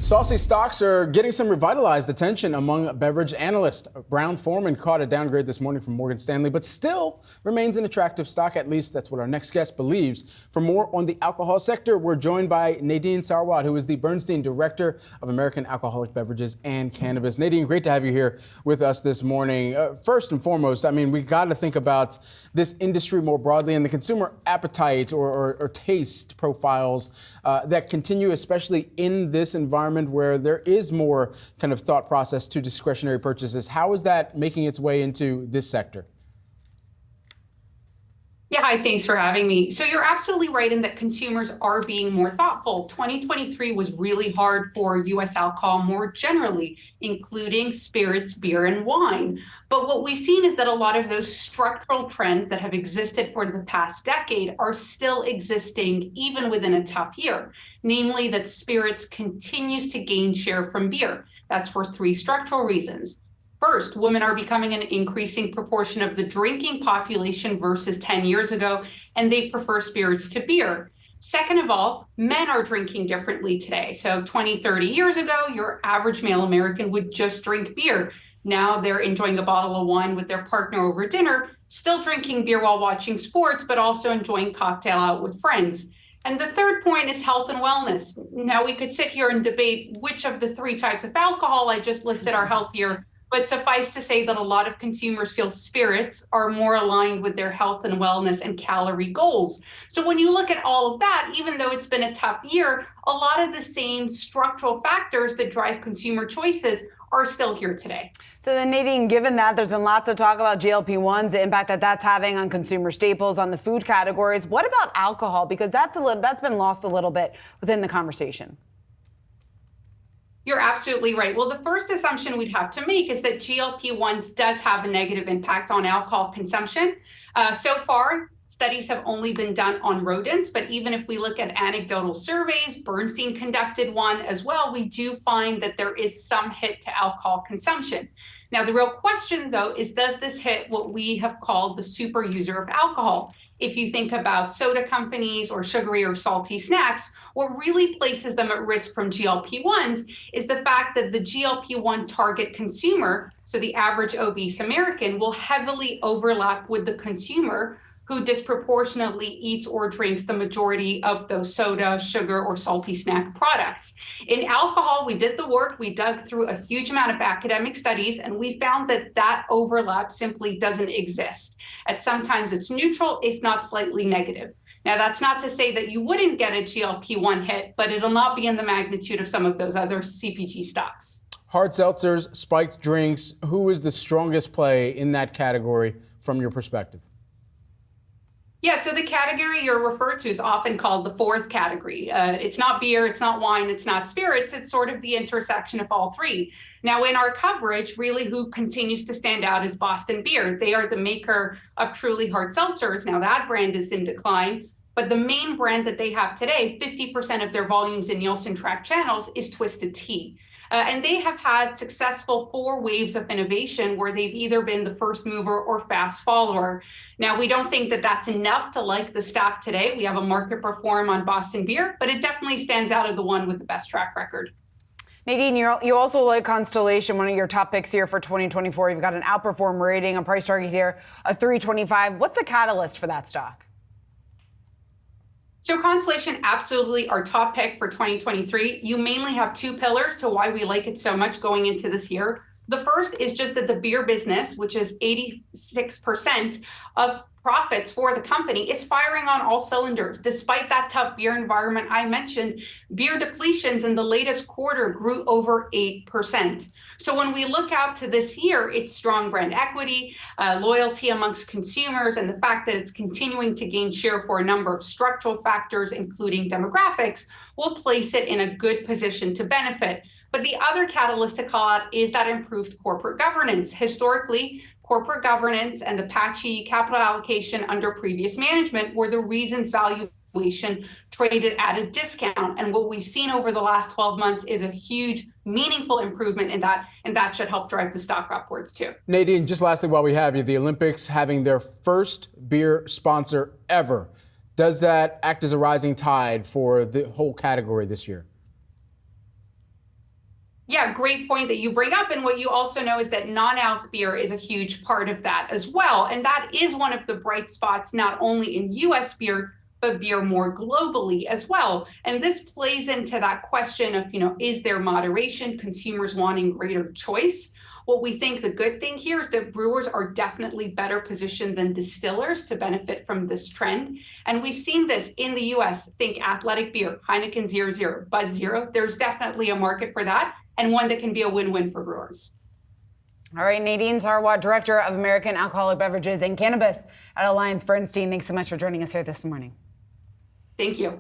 Saucy stocks are getting some revitalized attention among beverage analysts. Brown-Forman caught a downgrade this morning from Morgan Stanley, but still remains an attractive stock. At least that's what our next guest believes. For more on the alcohol sector, we're joined by Nadine Sarwat, who is the Bernstein Director of American Alcoholic Beverages and Cannabis. Nadine, great to have you here with us this morning. First and foremost, I mean, we got to think about this industry more broadly and the consumer appetite or taste profiles that continue, especially in this environment where there is more kind of thought process to discretionary purchases. How is that making its way into this sector? Yeah, hi, thanks for having me. So you're absolutely right in that consumers are being more thoughtful. 2023 was really hard for U.S. alcohol more generally, including spirits, beer, and wine. But what we've seen is that a lot of those structural trends that have existed for the past decade are still existing even within a tough year, namely that spirits continues to gain share from beer. That's for three structural reasons. First, women are becoming an increasing proportion of the drinking population versus 10 years ago, and they prefer spirits to beer. Second of all, men are drinking differently today. So 20, 30 years ago, your average male American would just drink beer. Now they're enjoying a bottle of wine with their partner over dinner, still drinking beer while watching sports, but also enjoying cocktail out with friends. And the third point is health and wellness. Now we could sit here and debate which of the three types of alcohol I just listed are healthier. But suffice to say that a lot of consumers feel spirits are more aligned with their health and wellness and calorie goals. So when you look at all of that, even though it's been a tough year, a lot of the same structural factors that drive consumer choices are still here today. So then, Nadine, given that there's been lots of talk about GLP-1s, the impact that that's having on consumer staples, on the food categories, what about alcohol? Because that's been lost a little bit within the conversation. You're absolutely right. Well, the first assumption we'd have to make is that GLP-1s does have a negative impact on alcohol consumption. So far, studies have only been done on rodents, but even if we look at anecdotal surveys, Bernstein conducted one as well, we do find that there is some hit to alcohol consumption. Now, the real question, though, is does this hit what we have called the super user of alcohol? If you think about soda companies or sugary or salty snacks, what really places them at risk from GLP-1s is the fact that the GLP-1 target consumer, so the average obese American, will heavily overlap with the consumer who disproportionately eats or drinks the majority of those soda, sugar, or salty snack products. In alcohol, we did the work, we dug through a huge amount of academic studies, and we found that that overlap simply doesn't exist. At sometimes it's neutral, if not slightly negative. Now, that's not to say that you wouldn't get a GLP-1 hit, but it'll not be in the magnitude of some of those other CPG stocks. Hard seltzers, spiked drinks, who is the strongest play in that category from your perspective? Yeah, so the category you're referred to is often called the fourth category. It's not beer, it's not wine, it's not spirits, it's sort of the intersection of all three. Now, in our coverage, really who continues to stand out is Boston Beer. They are the maker of truly hard seltzers. Now, that brand is in decline, but the main brand that they have today, 50% of their volumes in Nielsen tracked channels, is Twisted Tea. And they have had successful 4 waves of innovation where they've either been the first mover or fast follower. Now, we don't think that that's enough to like the stock today. We have a market perform on Boston Beer, but it definitely stands out as the one with the best track record. Nadine, you also like Constellation, one of your top picks here for 2024. You've got an outperform rating, a price target here of 325. What's the catalyst for that stock? So Constellation, absolutely our top pick for 2023. You mainly have 2 pillars to why we like it so much going into this year. The first is just that the beer business, which is 86% of profits for the company, is firing on all cylinders. Despite that tough beer environment I mentioned, beer depletions in the latest quarter grew over 8%. So when we look out to this year, it's strong brand equity, loyalty amongst consumers, and the fact that it's continuing to gain share for a number of structural factors, including demographics, will place it in a good position to benefit. But the other catalyst to call out is that improved corporate governance. Historically, corporate governance and the patchy capital allocation under previous management were the reasons valuation traded at a discount. And what we've seen over the last 12 months is a huge, meaningful improvement in that, and that should help drive the stock upwards too. Nadine, just lastly while we have you, the Olympics having their first beer sponsor ever. Does that act as a rising tide for the whole category this year? Yeah, great point that you bring up. And what you also know is that non-alc beer is a huge part of that as well. And that is one of the bright spots, not only in US beer, but beer more globally as well. And this plays into that question of, is there moderation, consumers wanting greater choice? What we think the good thing here is that brewers are definitely better positioned than distillers to benefit from this trend. And we've seen this in the US. Think athletic beer, Heineken 0.0, Bud Zero. There's definitely a market for that, and one that can be a win-win for brewers. All right, Nadine Sarwat, Director of American Alcoholic Beverages and Cannabis at Alliance Bernstein. Thanks so much for joining us here this morning. Thank you.